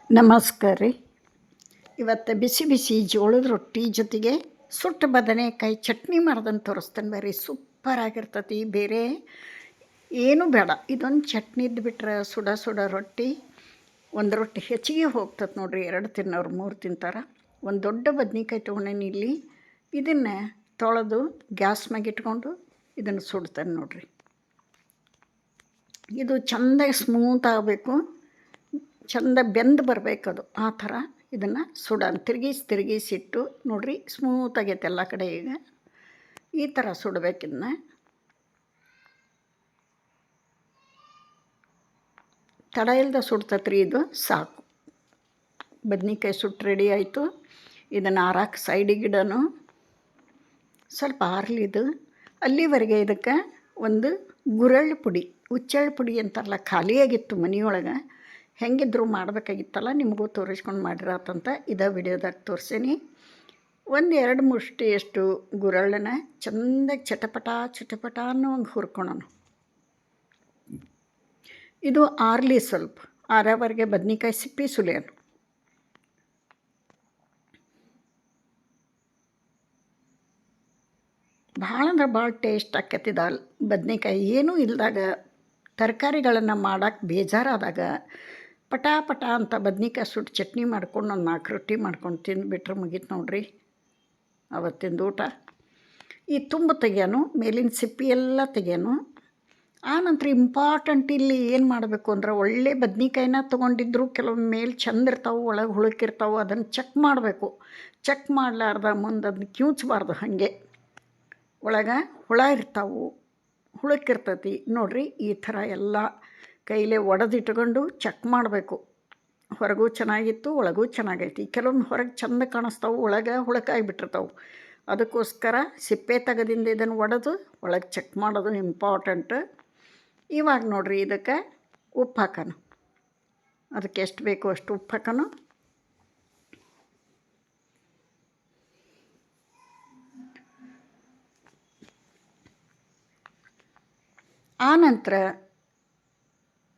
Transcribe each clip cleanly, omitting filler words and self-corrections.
ನಮಸ್ಕಾರ ರೀ. ಇವತ್ತು ಬಿಸಿ ಬಿಸಿ ಜೋಳದ ರೊಟ್ಟಿ ಜೊತೆಗೆ ಸುಟ್ಟ ಬದನೆಕಾಯಿ ಚಟ್ನಿ ಮಾಡ್ದಂತ ತೋರಿಸ್ತೇನೆ ಬರ್ರಿ. ಸೂಪರಾಗಿರ್ತತಿ. ಬೇರೆ ಏನೂ ಬೇಡ, ಇದೊಂದು ಚಟ್ನಿದ್ದು ಬಿಟ್ರೆ ಸುಡ ಸುಡ ರೊಟ್ಟಿ, ಒಂದು ರೊಟ್ಟಿ ಹೆಚ್ಚಿಗೆ ಹೋಗ್ತದೆ ನೋಡ್ರಿ. 2 ತಿನ್ನೋರು 3 ತಿಂತಾರೆ. ಒಂದು ದೊಡ್ಡ ಬದ್ನಿಕಾಯಿ ತೊಗೊಂಡೇನಿ ಇಲ್ಲಿ. ಇದನ್ನು ತೊಳೆದು ಗ್ಯಾಸ್ ಮ್ಯಾಗ ಇಟ್ಕೊಂಡು ಇದನ್ನು ಸುಡ್ತೇನೆ ನೋಡ್ರಿ. ಇದು ಚೆಂದಾಗಿ ಸ್ಮೂತ್ ಆಗಬೇಕು, ಚೆಂದ ಬೆಂದು ಬರಬೇಕದು. ಆ ಥರ ಇದನ್ನು ತಿರುಗಿಸಿಟ್ಟು ನೋಡಿರಿ, ಸ್ಮೂತ್ ಆಗೈತೆ ಎಲ್ಲ ಕಡೆ. ಈಗ ಈ ಥರ ಸುಡಬೇಕಿದನ್ನ. ತಡ ಇಲ್ದ ಸುಡ್ತತ್ರಿ ಇದು. ಸಾಕು, ಬದ್ನಿಕಾಯಿ ಸುಟ್ಟು ರೆಡಿ ಆಯಿತು. ಇದನ್ನು ಆರಾಕ ಸೈಡಿಗೆ ಇಡೋನು, ಸ್ವಲ್ಪ ಆರ್ಲಿದು. ಅಲ್ಲಿವರೆಗೆ ಇದಕ್ಕೆ ಒಂದು ಗುರಳ್ಳು ಪುಡಿ, ಹುಚ್ಚೆಳ್ಳು ಪುಡಿ ಅಂತಾರಲ್ಲ, ಖಾಲಿಯಾಗಿತ್ತು ಮನೆಯೊಳಗೆ. ಹೆಂಗಿದ್ರು ಮಾಡಬೇಕಾಗಿತ್ತಲ್ಲ, ನಿಮಗೂ ತೋರಿಸ್ಕೊಂಡು ಮಾಡಿರತ್ತಂತ ಇದೇ ವಿಡಿಯೋದಾಗ ತೋರಿಸೀನಿ. 1-2 ಮುಷ್ಟಿಯಷ್ಟು ಗುರಳ್ಳನ್ನ ಚೆಂದಾಗಿ ಚಟಪಟ ಅನ್ನೋಂಗೆ ಹುರ್ಕೊಳೋಣ. ಇದು ಆರ್ಲಿ, ಸ್ವಲ್ಪ ಆರವರೆಗೆ ಬದ್ನಿಕಾಯಿ ಸಿಪ್ಪಿ ಸುಲಿಯೋಣ. ಭಾಳ ಅಂದ್ರೆ ಭಾಳ ಟೇಸ್ಟ್ ಆಕೈತಿ ದಾಲ್ ಬದ್ನಿಕಾಯಿ. ಏನೂ ಇಲ್ಲದಾಗ, ತರಕಾರಿಗಳನ್ನು ಮಾಡೋಕ್ಕೆ ಬೇಜಾರಾದಾಗ ಪಟ ಅಂತ ಬದ್ನಿಕಾಯಿ ಸುಟ್ಟು ಚಟ್ನಿ ಮಾಡ್ಕೊಂಡು ಒಂದು 4 ರೊಟ್ಟಿ ಮಾಡ್ಕೊಂಡು ತಿಂದುಬಿಟ್ರೆ ಮುಗೀತು ನೋಡ್ರಿ ಅವತ್ತಿಂದು ಊಟ. ಈ ತುಂಬು ತೆಗಿಯೋನು, ಮೇಲಿನ ಸಿಪ್ಪಿ ಎಲ್ಲ ತೆಗಿಯೋನು. ಆನಂತರ ಇಂಪಾರ್ಟೆಂಟ್ ಇಲ್ಲಿ ಏನು ಮಾಡಬೇಕು ಅಂದ್ರೆ, ಒಳ್ಳೆ ಬದ್ನಿಕಾಯಿನ ತೊಗೊಂಡಿದ್ರು ಕೆಲವೊಮ್ಮೆ ಮೇಲೆ ಚಂದ ಇರ್ತಾವೆ, ಒಳಗೆ ಹುಳುಕಿರ್ತಾವೆ. ಅದನ್ನು ಚೆಕ್ ಮಾಡಬೇಕು. ಚೆಕ್ ಮಾಡಲಾರ್ದ ಮುಂದೆ ಅದನ್ನ ಕಿವುಚಬಾರ್ದು. ಹಾಗೆ ಒಳಗೆ ಹುಳ ಇರ್ತಾವೆ, ಹುಳುಕಿರ್ತೈತಿ ನೋಡ್ರಿ. ಈ ಥರ ಎಲ್ಲ ಕೈಲೇ ಒಡೆದಿಟ್ಕೊಂಡು ಚೆಕ್ ಮಾಡಬೇಕು. ಹೊರಗೂ ಚೆನ್ನಾಗಿತ್ತು, ಒಳಗೂ ಚೆನ್ನಾಗೈತಿ. ಕೆಲವೊಮ್ಮೆ ಹೊರಗೆ ಚೆಂದ ಕಾಣಿಸ್ತಾವೆ, ಒಳಗೆ ಹುಳಕಾಗಿಬಿಟ್ಟಿರ್ತಾವೆ. ಅದಕ್ಕೋಸ್ಕರ ಸಿಪ್ಪೆ ತೆಗೆದಿಂದ ಇದನ್ನು ಒಡೆದು ಒಳಗೆ ಚೆಕ್ ಮಾಡೋದು ಇಂಪಾರ್ಟೆಂಟ್. ಇವಾಗ ನೋಡ್ರಿ, ಇದಕ್ಕೆ ಉಪ್ಪು ಹಾಕೋಣ. ಅದಕ್ಕೆ ಎಷ್ಟು ಬೇಕು ಅಷ್ಟು ಉಪ್ಪು ಹಾಕೋಣ. ಆನಂತರ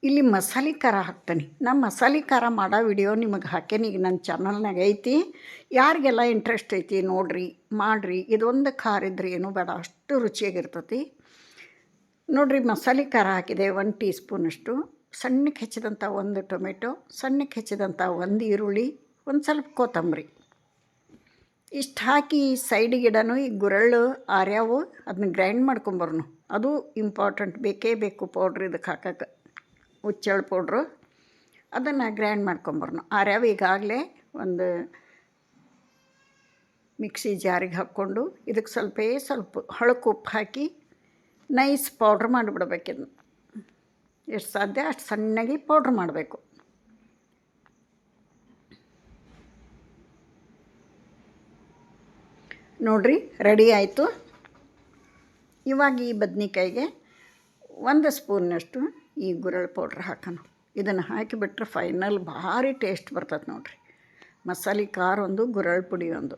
ಇಲ್ಲಿ ಮಸಾಲೆ ಖಾರ ಹಾಕ್ತೇನೆ. ನಾನು ಮಸಾಲೆ ಖಾರ ಮಾಡೋ ವಿಡಿಯೋ ನಿಮಗೆ ಹಾಕೇನಿ, ಈಗ ನನ್ನ ಚಾನಲ್ನಾಗ ಐತಿ. ಯಾರಿಗೆಲ್ಲ ಇಂಟ್ರೆಸ್ಟ್ ಐತಿ ನೋಡಿರಿ, ಮಾಡಿರಿ. ಇದೊಂದು ಖಾರ ಇದ್ರೆ ಏನೂ ಬೇಡ, ಅಷ್ಟು ರುಚಿಯಾಗಿರ್ತತಿ ನೋಡಿರಿ. ಮಸಾಲೆ ಖಾರ ಹಾಕಿದೆ 1 ಟೀ ಸ್ಪೂನಷ್ಟು. ಸಣ್ಣಕ್ಕೆ ಹೆಚ್ಚಿದಂಥ 1 ಟೊಮೆಟೊ, ಸಣ್ಣಕ್ಕೆ ಹೆಚ್ಚಿದಂಥ 1 ಈರುಳ್ಳಿ, ಒಂದು ಸ್ವಲ್ಪ ಕೊತ್ತಂಬರಿ, ಇಷ್ಟು ಹಾಕಿ ಸೈಡಿಗೆ ಇಡೋನು. ಈ ಗುರಳ್ಳು ಆರ್ಯಾವು ಅದನ್ನ ಗ್ರೈಂಡ್ ಮಾಡ್ಕೊಂಬರ್ನು. ಅದು ಇಂಪಾರ್ಟೆಂಟ್, ಬೇಕೇ ಬೇಕು ಪೌಡ್ರ್ ಇದಕ್ಕೆ ಹಾಕಕ್ಕೆ, ಹುಚ್ಚೆಳ್ಳು ಪೌಡ್ರು. ಅದನ್ನು ಗ್ರೈಂಡ್ ಮಾಡ್ಕೊಂಬರ್ನು. ಆರ್ಯಾವ ಈಗಾಗಲೇ ಒಂದು ಮಿಕ್ಸಿ ಜಾರಿಗೆ ಹಾಕ್ಕೊಂಡು ಇದಕ್ಕೆ ಸ್ವಲ್ಪ ಹಳಕು ಉಪ್ಪು ಹಾಕಿ ನೈಸ್ ಪೌಡ್ರ್ ಮಾಡಿಬಿಡ್ಬೇಕಿದ್ನು. ಎಷ್ಟು ಸಾಧ್ಯ ಅಷ್ಟು ಸಣ್ಣಗೆ ಪೌಡ್ರ್ ಮಾಡಬೇಕು. ನೋಡಿರಿ, ರೆಡಿ ಆಯಿತು. ಇವಾಗ ಈ ಬದ್ನಿಕಾಯಿಗೆ 1 ಸ್ಪೂನ್ನಷ್ಟು ಈ ಗುರಳ್ ಪೌಡ್ರ್ ಹಾಕೋಣ. ಇದನ್ನು ಹಾಕಿಬಿಟ್ರೆ ಫೈನಲ್ ಭಾರಿ ಟೇಸ್ಟ್ ಬರ್ತದೆ ನೋಡಿರಿ. ಮಸಾಲೆ ಖಾರ ಒಂದು, ಗುರಳ್ ಪುಡಿ ಒಂದು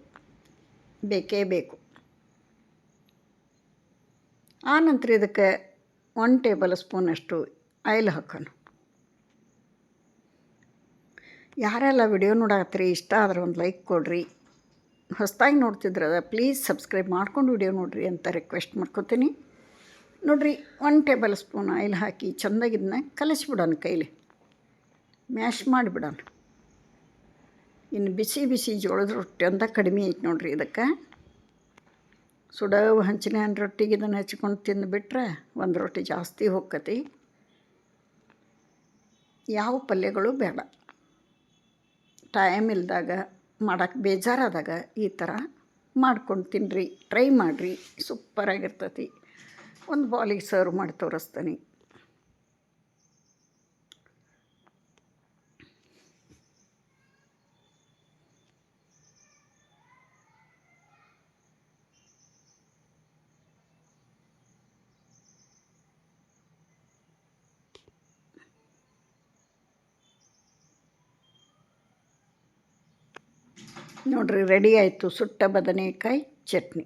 ಬೇಕೇ ಬೇಕು. ಆನಂತರ ಇದಕ್ಕೆ 1 ಟೇಬಲ್ ಸ್ಪೂನಷ್ಟು ಆಯಿಲ್ ಹಾಕೋಣ. ಯಾರೆಲ್ಲ ವಿಡಿಯೋ ನೋಡಾತ್ರಿ, ಇಷ್ಟ ಆದ್ರೆ ಒಂದು ಲೈಕ್ ಕೊಡಿರಿ. ಹೊಸದಾಗಿ ನೋಡ್ತಿದ್ರೆ ಪ್ಲೀಸ್ ಸಬ್ಸ್ಕ್ರೈಬ್ ಮಾಡ್ಕೊಂಡು ವಿಡಿಯೋ ನೋಡಿರಿ ಅಂತ ರಿಕ್ವೆಸ್ಟ್ ಮಾಡ್ಕೊತೀನಿ. ನೋಡಿರಿ, 1 ಟೇಬಲ್ ಸ್ಪೂನ್ ಆಯಿಲ್ ಹಾಕಿ ಚೆಂದಾಗಿದ್ದನ್ನ ಕಲಿಸ್ಬಿಡೋಣ, ಕೈಲಿ ಮ್ಯಾಶ್ ಮಾಡಿಬಿಡೋಣ. ಇನ್ನು ಬಿಸಿ ಬಿಸಿ ಜೋಳದ ರೊಟ್ಟಿ ಅಂತ ಕಡಿಮೆ ಐತೆ ನೋಡಿರಿ. ಇದಕ್ಕೆ ಸುಡೋ ಹಂಚಿನ ರೊಟ್ಟಿಗೆ ಇದನ್ನು ಹಚ್ಕೊಂಡು ತಿಂದುಬಿಟ್ರೆ 1 ರೊಟ್ಟಿ ಜಾಸ್ತಿ ಹೋಗ್ತತಿ. ಯಾವ ಪಲ್ಯಗಳು ಬೇಡ. ಟೈಮ್ ಇಲ್ದಾಗ, ಮಾಡೋಕ್ಕೆ ಬೇಜಾರಾದಾಗ ಈ ಥರ ಮಾಡ್ಕೊಂಡು ತಿನ್ನಿರಿ, ಟ್ರೈ ಮಾಡಿರಿ, ಸೂಪರಾಗಿರ್ತತಿ. ಒಂದು ಬೌಲಿಗೆ ಸರ್ವ್ ಮಾಡಿ ತೋರಿಸ್ತೀನಿ. ನೋಡಿರಿ, ರೆಡಿ ಆಯಿತು ಸುಟ್ಟ ಬದನೆಕಾಯಿ ಚಟ್ನಿ.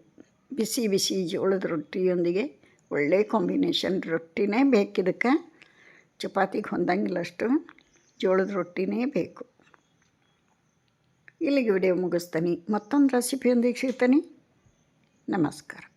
ಬಿಸಿ ಬಿಸಿ ಜೋಳದ ರೊಟ್ಟಿಯೊಂದಿಗೆ ಒಳ್ಳೆ ಕಾಂಬಿನೇಷನ್. ರೊಟ್ಟಿನೇ ಬೇಕಿದಕ್ಕೆ, ಚಪಾತಿಗೆ ಹೊಂದಂಗಿಲ್ಲ, ಅಷ್ಟು ಜೋಳದ ರೊಟ್ಟಿನೇ ಬೇಕು. ಇಲ್ಲಿಗೆ ವಿಡಿಯೋ ಮುಗಿಸ್ತೀನಿ. ಮತ್ತೊಂದು ರೆಸಿಪಿಯೊಂದಿಗೆ ಸಿಗ್ತೀನಿ. ನಮಸ್ಕಾರ.